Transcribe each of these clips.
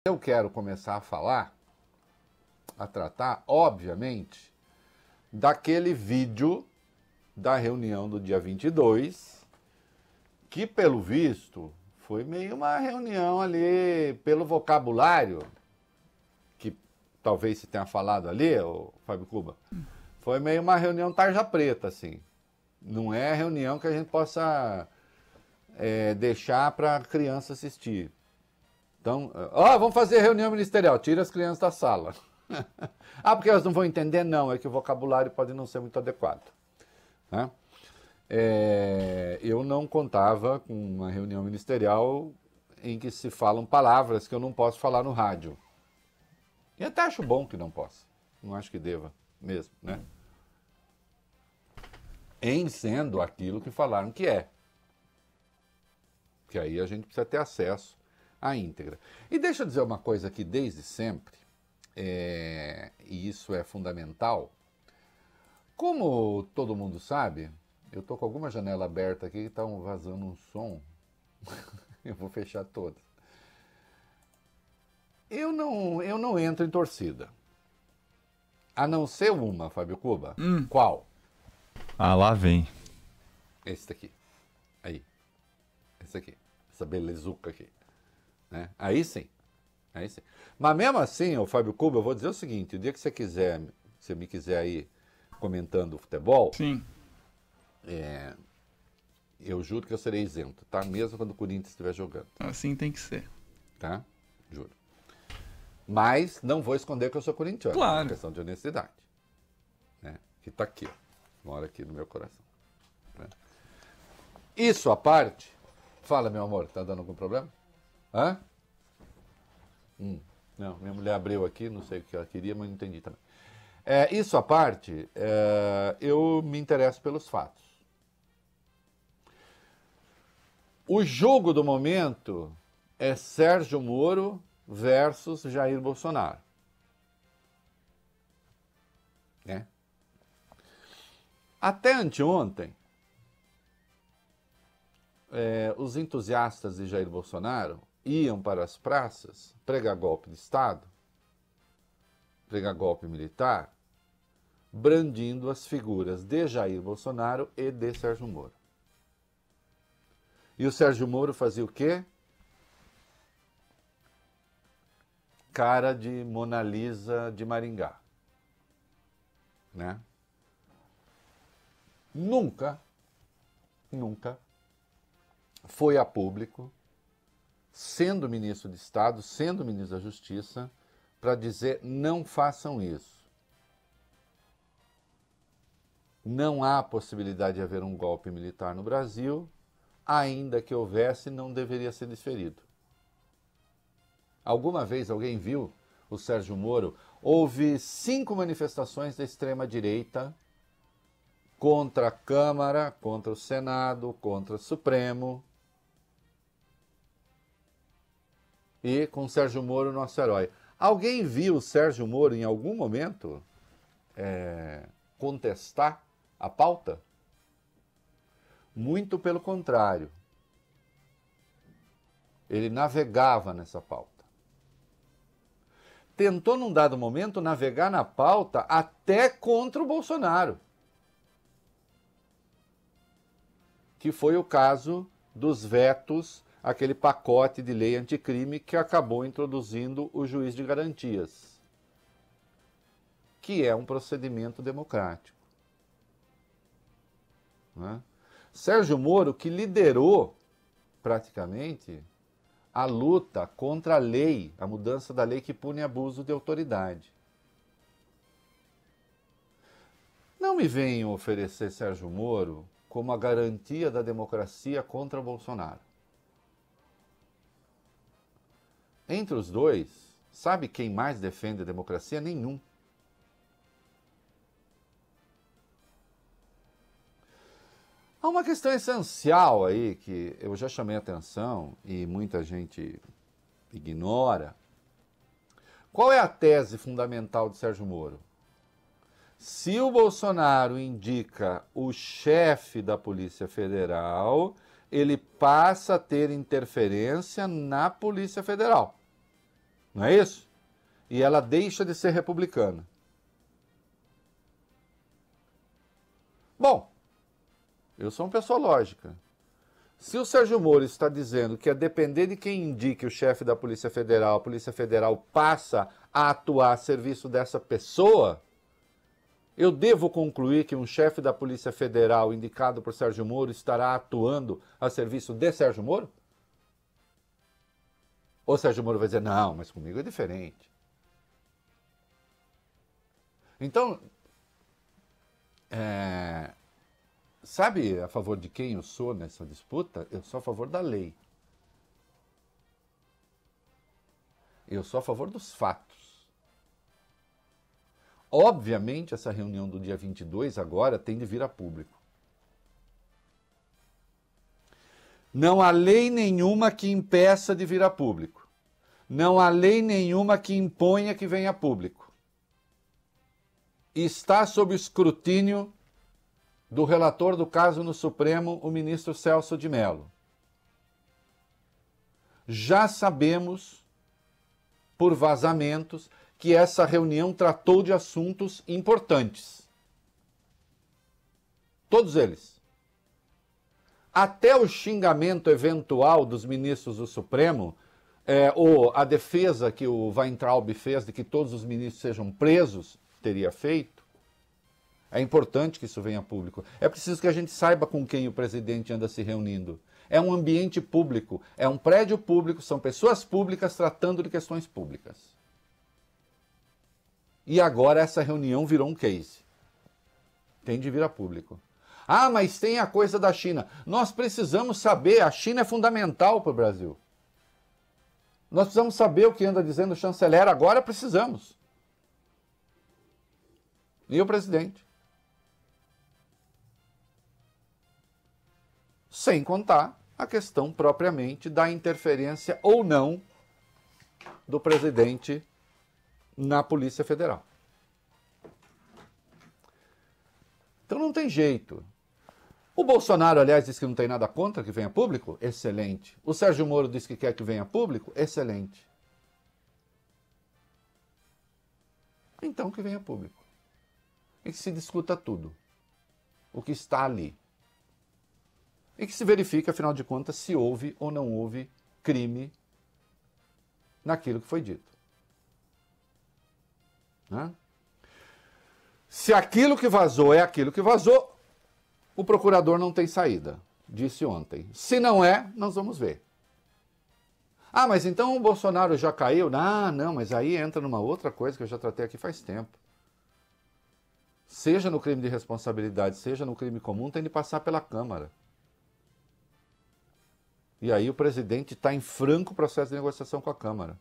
Eu quero começar a falar, a tratar, obviamente, daquele vídeo da reunião do dia 22, que, pelo visto, foi meio uma reunião ali, pelo vocabulário, que talvez se tenha falado ali, o Fábio Cuba, foi meio uma reunião tarja preta, assim. Não é reunião que a gente possa deixar para a criança assistir. Então, vamos fazer reunião ministerial, tira as crianças da sala. Porque elas não vão entender? Não, é que o vocabulário pode não ser muito adequado. Né? Eu não contava com uma reunião ministerial em que se falam palavras que eu não posso falar no rádio. E até acho bom que não possa. Não acho que deva mesmo, né? Em sendo aquilo que falaram que é. Que aí a gente precisa ter acesso à íntegra. E deixa eu dizer uma coisa aqui desde sempre, e isso é fundamental. Como todo mundo sabe, eu estou com alguma janela aberta aqui que está vazando um som. Eu vou fechar todas. Eu não entro em torcida. A não ser uma, Fábio Cuba. Qual? Ah, lá vem. Esse daqui. Aí. Esse aqui. Essa belezuca aqui. Né? Aí sim. Aí sim. Mas mesmo assim, ô Fábio Cuba, eu vou dizer o seguinte: o dia que você me quiser aí comentando o futebol, Sim. Eu juro que eu serei isento, tá? Mesmo quando o Corinthians estiver jogando. Assim tem que ser. Tá? Juro. Mas não vou esconder que eu sou corintiano. Claro. É uma questão de honestidade. Né? Que tá aqui, ó. Mora aqui no meu coração. Né? Isso à parte. Fala, meu amor, tá dando algum problema? Hã? Não, minha mulher abriu aqui, não sei o que ela queria, mas não entendi também. Isso à parte, eu me interesso pelos fatos. O jogo do momento é Sérgio Moro versus Jair Bolsonaro. Né? Até anteontem, os entusiastas de Jair Bolsonaro iam para as praças pregar golpe de Estado, pregar golpe militar, brandindo as figuras de Jair Bolsonaro e de Sérgio Moro. E o Sérgio Moro fazia o quê? Cara de Mona Lisa de Maringá. Né? Nunca foi a público, sendo ministro de Estado, sendo ministro da Justiça, para dizer: não façam isso. Não há possibilidade de haver um golpe militar no Brasil, ainda que houvesse, não deveria ser desferido. Alguma vez alguém viu o Sérgio Moro? Houve 5 manifestações da extrema-direita contra a Câmara, contra o Senado, contra o Supremo. E com Sérgio Moro, nosso herói. Alguém viu o Sérgio Moro em algum momento contestar a pauta? Muito pelo contrário. Ele navegava nessa pauta. Tentou, num dado momento, navegar na pauta até contra o Bolsonaro. Que foi o caso dos vetos, aquele pacote de lei anticrime que acabou introduzindo o juiz de garantias, que é um procedimento democrático. Né? Sérgio Moro, que liderou praticamente a luta contra a lei, a mudança da lei que pune abuso de autoridade. Não me venham oferecer Sérgio Moro como a garantia da democracia contra Bolsonaro. Entre os dois, sabe quem mais defende a democracia? Nenhum. Há uma questão essencial aí que eu já chamei a atenção e muita gente ignora. Qual é a tese fundamental de Sérgio Moro? Se o Bolsonaro indica o chefe da Polícia Federal, ele passa a ter interferência na Polícia Federal. Não é isso? E ela deixa de ser republicana. Bom, eu sou uma pessoa lógica. Se o Sérgio Moro está dizendo que a depender de quem indique o chefe da Polícia Federal, a Polícia Federal passa a atuar a serviço dessa pessoa, eu devo concluir que um chefe da Polícia Federal indicado por Sérgio Moro estará atuando a serviço de Sérgio Moro? Ou Sérgio Moro vai dizer, não, mas comigo é diferente. Então, sabe a favor de quem eu sou nessa disputa? Eu sou a favor da lei. Eu sou a favor dos fatos. Obviamente, essa reunião do dia 22 agora tem de vir a público. Não há lei nenhuma que impeça de vir a público. Não há lei nenhuma que imponha que venha a público. Está sob escrutínio do relator do caso no Supremo, o ministro Celso de Mello. Já sabemos, por vazamentos, que essa reunião tratou de assuntos importantes. Todos eles. Até o xingamento eventual dos ministros do Supremo, ou a defesa que o Weintraub fez de que todos os ministros sejam presos, teria feito. É importante que isso venha a público. É preciso que a gente saiba com quem o presidente anda se reunindo. É um ambiente público, é um prédio público, são pessoas públicas tratando de questões públicas. E agora essa reunião virou um case. Tem de vir a público. Ah, mas tem a coisa da China. Nós precisamos saber, a China é fundamental para o Brasil. Nós precisamos saber o que anda dizendo o chanceler, agora precisamos. E o presidente. Sem contar a questão propriamente da interferência ou não do presidente na Polícia Federal. Então não tem jeito. O Bolsonaro, aliás, diz que não tem nada contra que venha a público? Excelente. O Sérgio Moro diz que quer que venha a público? Excelente. Então que venha a público. E que se discuta tudo. O que está ali. E que se verifique, afinal de contas, se houve ou não houve crime naquilo que foi dito. Né? Se aquilo que vazou é aquilo que vazou, o procurador não tem saída, disse ontem. Se não é, nós vamos ver. Ah, mas então o Bolsonaro já caiu? Ah, não, mas aí entra numa outra coisa que eu já tratei aqui faz tempo. Seja no crime de responsabilidade, seja no crime comum, tem de passar pela Câmara. E aí o presidente está em franco processo de negociação com a Câmara.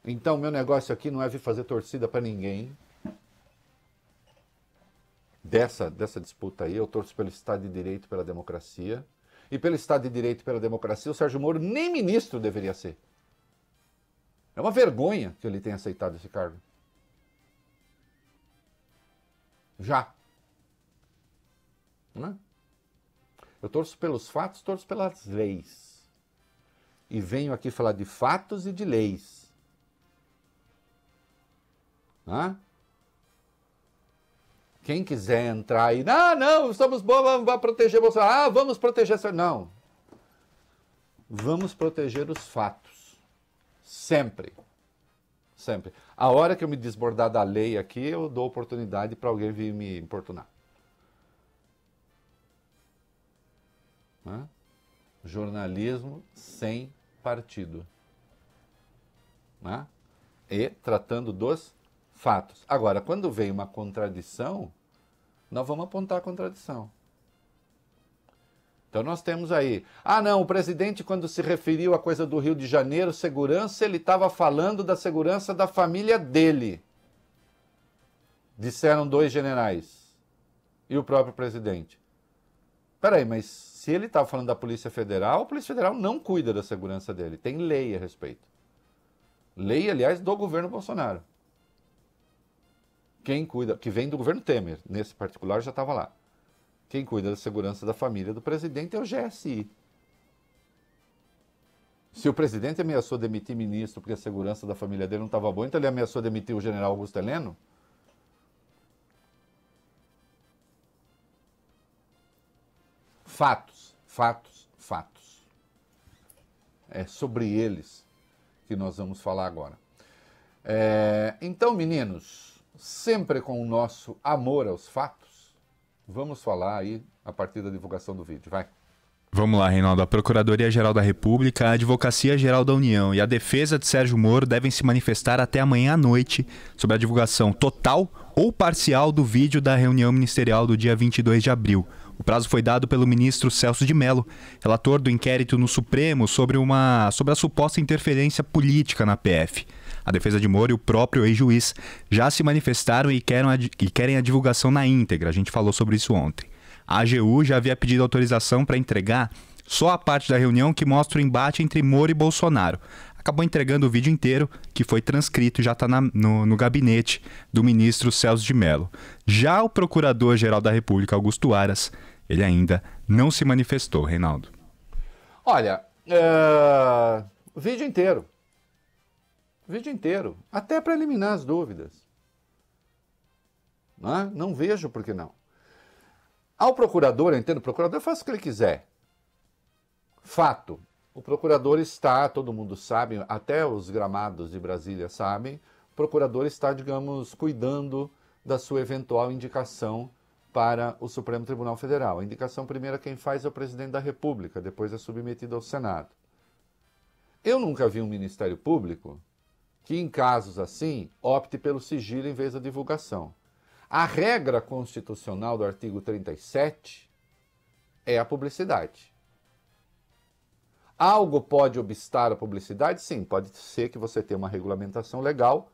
Então, meu negócio aqui não é vir fazer torcida para ninguém. Dessa disputa aí, eu torço pelo Estado de Direito e pela democracia. E pelo Estado de Direito e pela democracia, o Sérgio Moro nem ministro deveria ser. É uma vergonha que ele tenha aceitado esse cargo. Já. Não é? Eu torço pelos fatos, torço pelas leis. E venho aqui falar de fatos e de leis. Quem quiser entrar aí, não, estamos bons, vamos proteger Bolsonaro. Vamos proteger. Não. Vamos proteger os fatos. Sempre. Sempre. A hora que eu me desbordar da lei aqui, eu dou oportunidade para alguém vir me importunar. Jornalismo sem partido. E tratando dos fatos. Agora, quando vem uma contradição, nós vamos apontar a contradição. Então nós temos aí, o presidente quando se referiu à coisa do Rio de Janeiro, segurança, ele estava falando da segurança da família dele. Disseram 2 generais. E o próprio presidente. Peraí, mas se ele estava falando da Polícia Federal, a Polícia Federal não cuida da segurança dele. Tem lei a respeito. Lei, aliás, do governo Bolsonaro. Quem cuida, que vem do governo Temer, nesse particular já estava lá. Quem cuida da segurança da família do presidente é o GSI. Se o presidente ameaçou demitir ministro porque a segurança da família dele não estava boa, então ele ameaçou demitir o general Augusto Heleno? Fatos, fatos, fatos. É sobre eles que nós vamos falar agora. Então, meninos, sempre com o nosso amor aos fatos, vamos falar aí a partir da divulgação do vídeo. Vai. Vamos lá, Reinaldo. A Procuradoria-Geral da República, a Advocacia-Geral da União e a defesa de Sérgio Moro devem se manifestar até amanhã à noite sobre a divulgação total ou parcial do vídeo da reunião ministerial do dia 22 de abril. O prazo foi dado pelo ministro Celso de Mello, relator do inquérito no Supremo sobre a suposta interferência política na PF. A defesa de Moro e o próprio ex-juiz já se manifestaram e querem a divulgação na íntegra. A gente falou sobre isso ontem. A AGU já havia pedido autorização para entregar só a parte da reunião que mostra o embate entre Moro e Bolsonaro. Acabou entregando o vídeo inteiro, que foi transcrito e já está no gabinete do ministro Celso de Mello. Já o Procurador-Geral da República, Augusto Aras, ele ainda não se manifestou, Reinaldo. Olha, vídeo inteiro. Vídeo inteiro. Até para eliminar as dúvidas. Não vejo por que não. Ao procurador, eu entendo, o procurador faz o que ele quiser. Fato, o procurador está, todo mundo sabe, até os gramados de Brasília sabem, o procurador está, digamos, cuidando da sua eventual indicação para o Supremo Tribunal Federal. A indicação primeira quem faz é o presidente da República, depois é submetido ao Senado. Eu nunca vi um Ministério Público que, em casos assim, opte pelo sigilo em vez da divulgação. A regra constitucional do artigo 37 é a publicidade. Algo pode obstar a publicidade? Sim, pode ser que você tenha uma regulamentação legal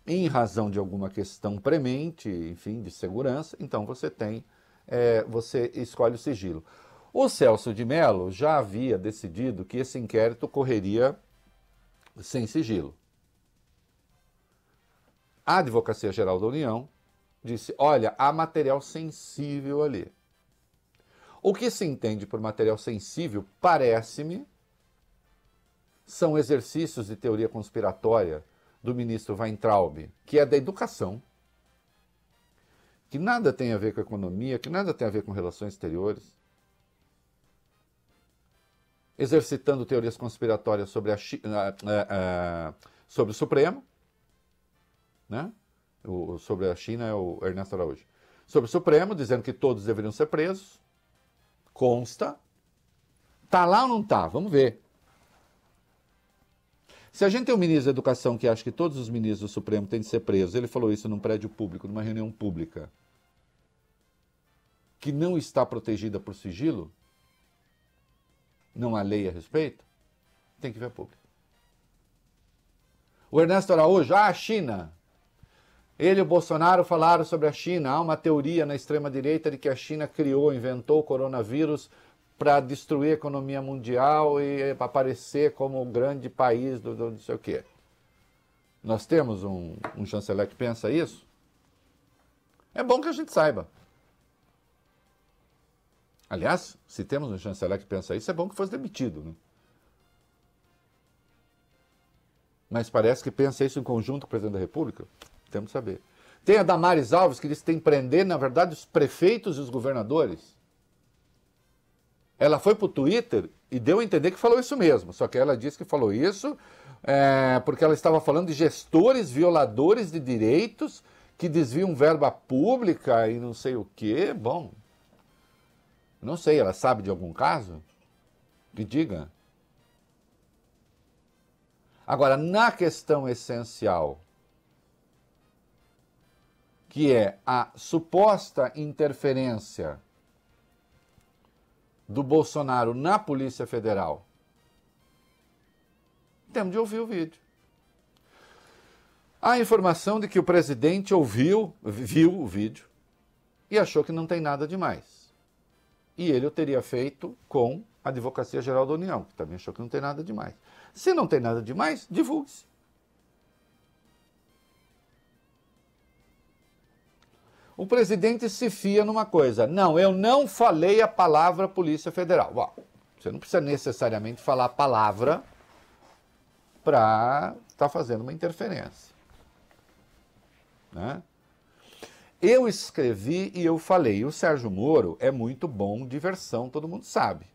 em razão de alguma questão premente, enfim, de segurança, então você escolhe o sigilo. O Celso de Mello já havia decidido que esse inquérito correria sem sigilo. A Advocacia-Geral da União disse, olha, há material sensível ali. O que se entende por material sensível, parece-me, são exercícios de teoria conspiratória do ministro Weintraub, que é da educação, que nada tem a ver com a economia, que nada tem a ver com relações exteriores, exercitando teorias conspiratórias sobre o Supremo, né? Sobre a China é o Ernesto Araújo. Sobre o Supremo, dizendo que todos deveriam ser presos. Consta. Tá lá ou não tá? Vamos ver. Se a gente tem um ministro da Educação que acha que todos os ministros do Supremo têm de ser presos, ele falou isso num prédio público, numa reunião pública, que não está protegida por sigilo, não há lei a respeito, tem que ver público. O Ernesto Araújo, a China. Ele e o Bolsonaro falaram sobre a China. Há uma teoria na extrema-direita de que a China inventou o coronavírus para destruir a economia mundial e aparecer como o grande país do não sei o quê. Nós temos um chanceler que pensa isso? É bom que a gente saiba. Aliás, se temos um chanceler que pensa isso, é bom que fosse demitido, né? Mas parece que pensa isso em conjunto com o presidente da República. Temos que saber. Tem a Damares Alves, que diz que tem que prender, na verdade, os prefeitos e os governadores. Ela foi para o Twitter e deu a entender que falou isso mesmo. Só que ela disse que falou isso porque ela estava falando de gestores violadores de direitos que desviam verba pública e não sei o quê. Bom, não sei, ela sabe de algum caso? Que diga. Agora, na questão essencial, que é a suposta interferência do Bolsonaro na Polícia Federal, temos de ouvir o vídeo. Há informação de que o presidente viu o vídeo e achou que não tem nada demais. E ele o teria feito com a Advocacia-Geral da União, que também achou que não tem nada demais. Se não tem nada demais, divulgue-se. O presidente se fia numa coisa. Não, eu não falei a palavra Polícia Federal. Bom, Você não precisa necessariamente falar a palavra para estar fazendo uma interferência. Né? Eu escrevi e eu falei, o Sérgio Moro é muito bom de versão, todo mundo sabe.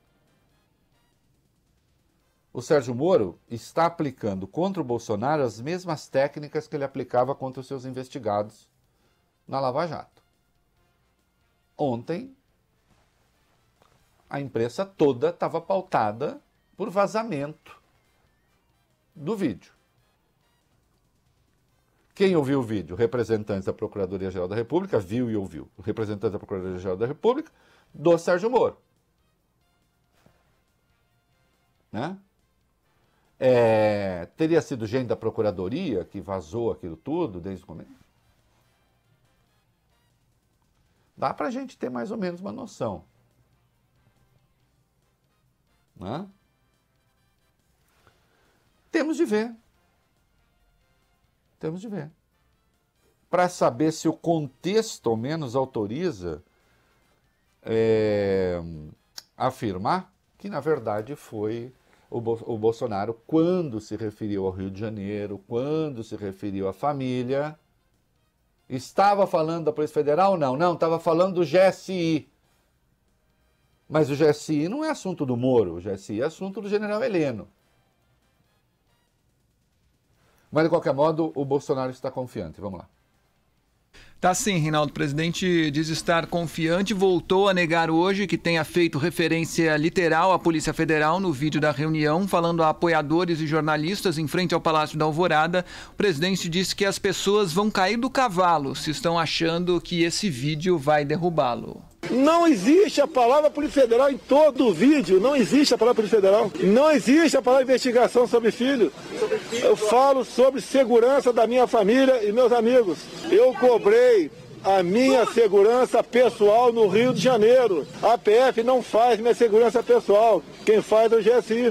O Sérgio Moro está aplicando contra o Bolsonaro as mesmas técnicas que ele aplicava contra os seus investigados na Lava Jato. Ontem, a imprensa toda estava pautada por vazamento do vídeo. Quem ouviu o vídeo? Representantes da Procuradoria-Geral da República, viu e ouviu. Representantes da Procuradoria-Geral da República, do Sérgio Moro. Né? Teria sido gente da Procuradoria que vazou aquilo tudo desde o começo? Dá para a gente ter mais ou menos uma noção. Né? Temos de ver. Temos de ver. Para saber se o contexto ao menos autoriza afirmar que, na verdade, foi o Bolsonaro, quando se referiu ao Rio de Janeiro, quando se referiu à família, estava falando da Polícia Federal? Não, estava falando do GSI. Mas o GSI não é assunto do Moro, o GSI é assunto do general Heleno. Mas, de qualquer modo, o Bolsonaro está confiante. Vamos lá. Tá sim, Reinaldo. O presidente diz estar confiante, voltou a negar hoje que tenha feito referência literal à Polícia Federal no vídeo da reunião, falando a apoiadores e jornalistas em frente ao Palácio da Alvorada. O presidente disse que as pessoas vão cair do cavalo se estão achando que esse vídeo vai derrubá-lo. Não existe a palavra Polícia Federal em todo o vídeo. Não existe a palavra Polícia Federal. Não existe a palavra investigação sobre filho. Eu falo sobre segurança da minha família e meus amigos. Eu cobrei a minha segurança pessoal no Rio de Janeiro. A PF não faz minha segurança pessoal. Quem faz é o GSI.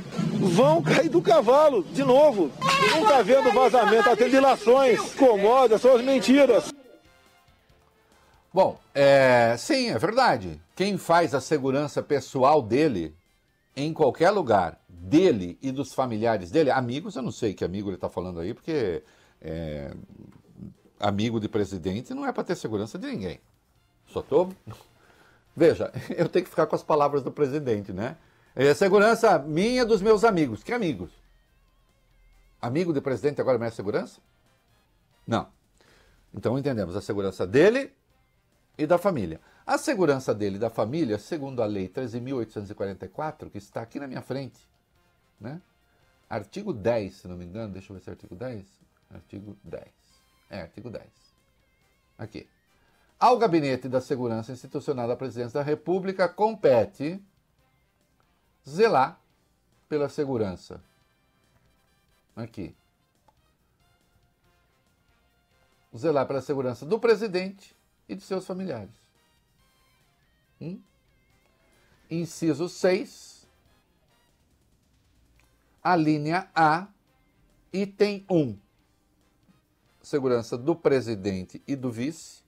Vão cair do cavalo, de novo. Não está havendo vazamento, está tendo dilações. Incomoda, são as mentiras. Bom, sim, é verdade. Quem faz a segurança pessoal dele, em qualquer lugar, dele e dos familiares dele, amigos, eu não sei que amigo ele está falando aí, porque amigo de presidente não é para ter segurança de ninguém. Só tô... Veja, eu tenho que ficar com as palavras do presidente, né? É segurança minha e dos meus amigos. Que amigos? Amigo de presidente agora merece segurança? Não. Então entendemos a segurança dele e da família. A segurança dele e da família, segundo a Lei 13.844, que está aqui na minha frente, né? Artigo 10, se não me engano, deixa eu ver se é artigo 10. Artigo 10. Artigo 10. Aqui. Ao Gabinete da Segurança Institucional da Presidência da República compete zelar pela segurança. Aqui. Zelar pela segurança do presidente e de seus familiares. Inciso 6, a linha A, item 1. Segurança do presidente e do vice,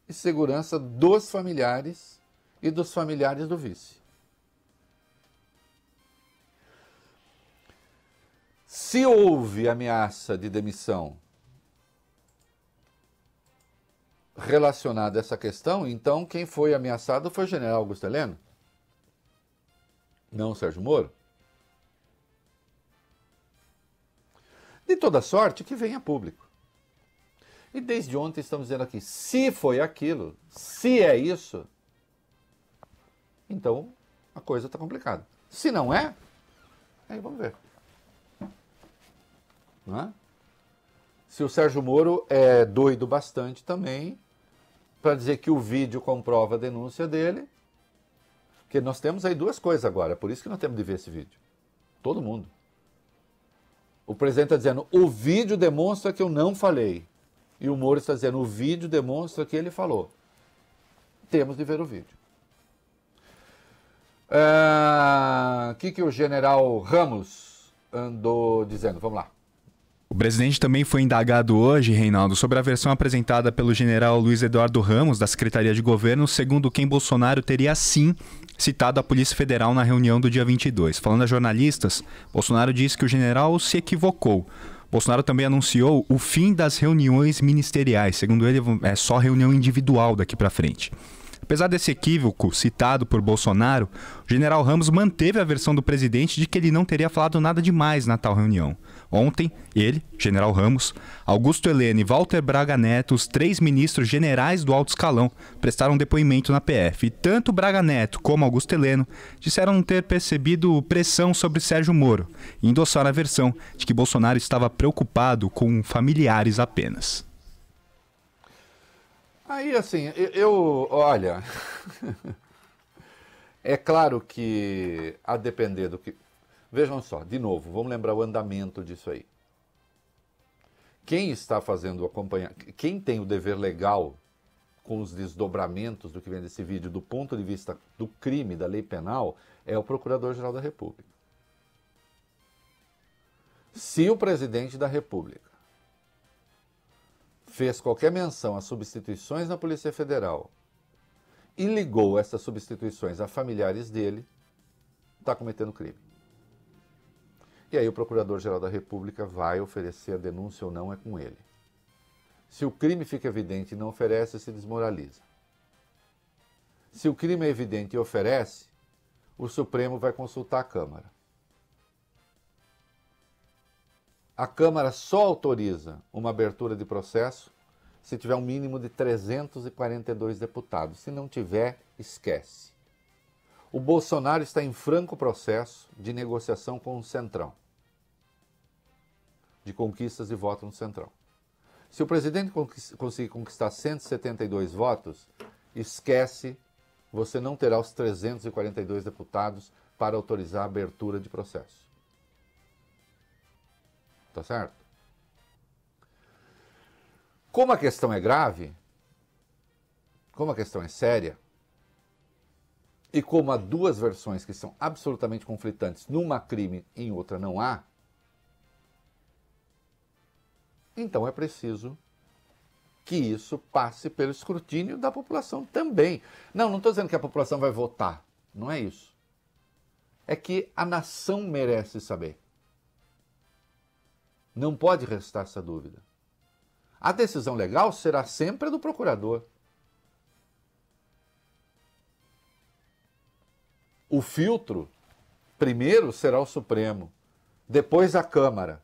e segurança dos familiares e dos familiares do vice. Se houve ameaça de demissão relacionada a essa questão, então quem foi ameaçado foi o general Augusto Heleno, não o Sérgio Moro. De toda sorte que venha a público. E desde ontem estamos dizendo aqui, se foi aquilo, se é isso, então a coisa está complicada. Se não é, aí vamos ver. Não é? Se o Sérgio Moro é doido bastante também, para dizer que o vídeo comprova a denúncia dele, porque nós temos aí duas coisas agora, por isso que nós temos de ver esse vídeo. Todo mundo. O presidente está dizendo, o vídeo demonstra que eu não falei. E o Moro está dizendo, o vídeo demonstra que ele falou. Temos de ver o vídeo. O que o general Ramos andou dizendo? Vamos lá. O O presidente também foi indagado hoje, Reinaldo, sobre a versão apresentada pelo general Luiz Eduardo Ramos, da Secretaria de Governo, segundo quem Bolsonaro teria sim citado a Polícia Federal na reunião do dia 22. Falando a jornalistas, Bolsonaro disse que o general se equivocou. Bolsonaro também anunciou o fim das reuniões ministeriais. Segundo ele, é só reunião individual daqui para frente. Apesar desse equívoco citado por Bolsonaro, o general Ramos manteve a versão do presidente de que ele não teria falado nada demais na tal reunião. Ontem, ele, general Ramos, Augusto Heleno e Walter Braga Neto, os 3 ministros generais do alto escalão, prestaram depoimento na PF. E tanto Braga Neto como Augusto Heleno disseram não ter percebido pressão sobre Sérgio Moro e endossaram a versão de que Bolsonaro estava preocupado com familiares apenas. Aí, assim, olha, é claro que a depender do que... Vejam só, de novo, vamos lembrar o andamento disso aí. Quem está fazendo acompanhamento, quem tem o dever legal com os desdobramentos do que vem desse vídeo, do ponto de vista do crime, da lei penal, é o Procurador-Geral da República. Se o presidente da República fez qualquer menção a substituições na Polícia Federal e ligou essas substituições a familiares dele, está cometendo crime. E aí o Procurador-Geral da República vai oferecer a denúncia ou não, é com ele. Se o crime fica evidente e não oferece, se desmoraliza. Se o crime é evidente e oferece, o Supremo vai consultar a Câmara. A Câmara só autoriza uma abertura de processo se tiver um mínimo de 342 deputados. Se não tiver, esquece. O Bolsonaro está em franco processo de negociação com o Centrão, de conquistas de voto no Centrão. Se o presidente conseguir conquistar 172 votos, esquece, você não terá os 342 deputados para autorizar a abertura de processo. Tá certo? Como a questão é grave, como a questão é séria, e como há 2 versões que são absolutamente conflitantes, numa crime e em outra não há, então é preciso que isso passe pelo escrutínio da população também. Não estou dizendo que a população vai votar, não é isso. É que a nação merece saber. Não pode restar essa dúvida. A decisão legal será sempre a do procurador. O filtro, primeiro será o Supremo, depois a Câmara.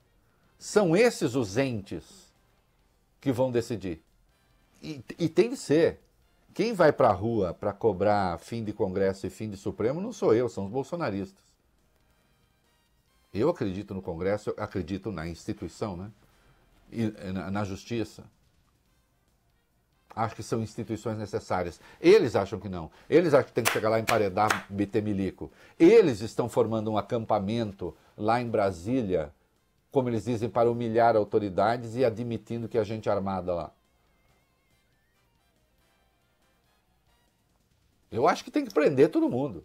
São esses os entes que vão decidir. E tem que ser. Quem vai para a rua para cobrar fim de Congresso e fim de Supremo não sou eu, são os bolsonaristas. Eu acredito no Congresso, eu acredito na instituição, né? E na justiça. Acho que são instituições necessárias. Eles acham que não. Eles acham que tem que chegar lá e emparedar Bitemilico. Eles estão formando um acampamento lá em Brasília, como eles dizem, para humilhar autoridades e admitindo que há gente armada lá. Eu acho que tem que prender todo mundo.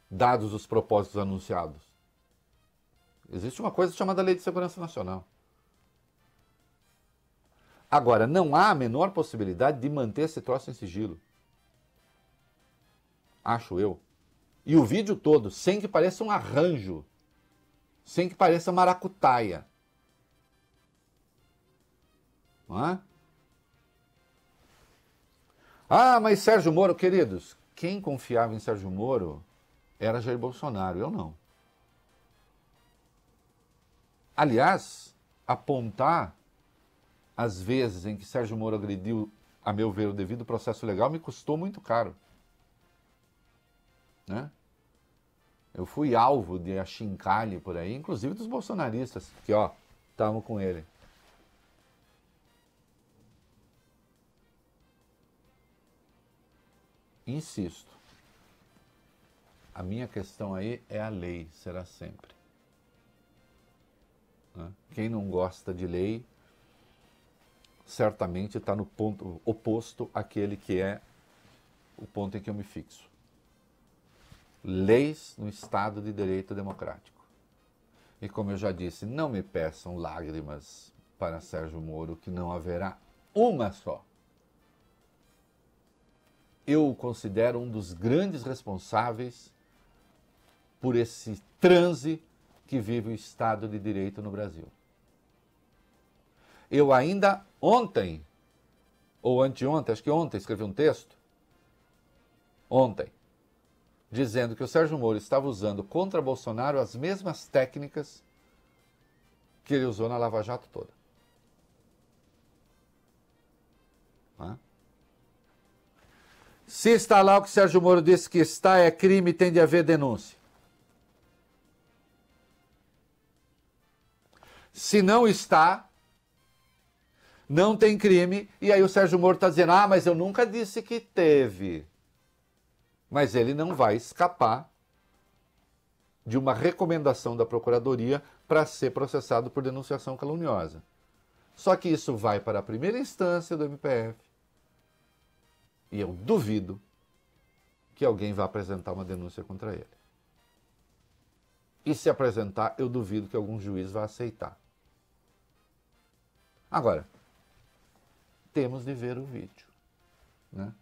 Dados os propósitos anunciados. Existe uma coisa chamada Lei de Segurança Nacional. Agora, não há a menor possibilidade de manter esse troço em sigilo. Acho eu. E o vídeo todo, sem que pareça um arranjo, sem que pareça maracutaia. Não é? Ah, mas Sérgio Moro, queridos, quem confiava em Sérgio Moro era Jair Bolsonaro, eu não. Aliás, apontar as vezes em que Sérgio Moro agrediu, a meu ver, o devido processo legal, me custou muito caro. Né? Eu fui alvo de achincalhe por aí, inclusive dos bolsonaristas, que estavam com ele. Insisto, a minha questão aí é a lei, será sempre. Né? Quem não gosta de lei, certamente está no ponto oposto àquele que é o ponto em que eu me fixo. Leis no Estado de Direito Democrático. E como eu já disse, não me peçam lágrimas para Sérgio Moro, que não haverá uma só. Eu o considero um dos grandes responsáveis por esse transe que vive o Estado de Direito no Brasil. Eu ainda ontem, ou anteontem, acho que ontem, escrevi um texto, dizendo que o Sérgio Moro estava usando contra Bolsonaro as mesmas técnicas que ele usou na Lava Jato toda. Se está lá o que o Sérgio Moro disse que está, é crime, tem de haver denúncia. Se não está, não tem crime, e aí o Sérgio Moro está dizendo, mas eu nunca disse que teve. Mas ele não vai escapar de uma recomendação da Procuradoria para ser processado por denunciação caluniosa. Só que isso vai para a primeira instância do MPF. E eu duvido que alguém vá apresentar uma denúncia contra ele. E se apresentar, eu duvido que algum juiz vá aceitar. Agora, temos de ver o vídeo, né?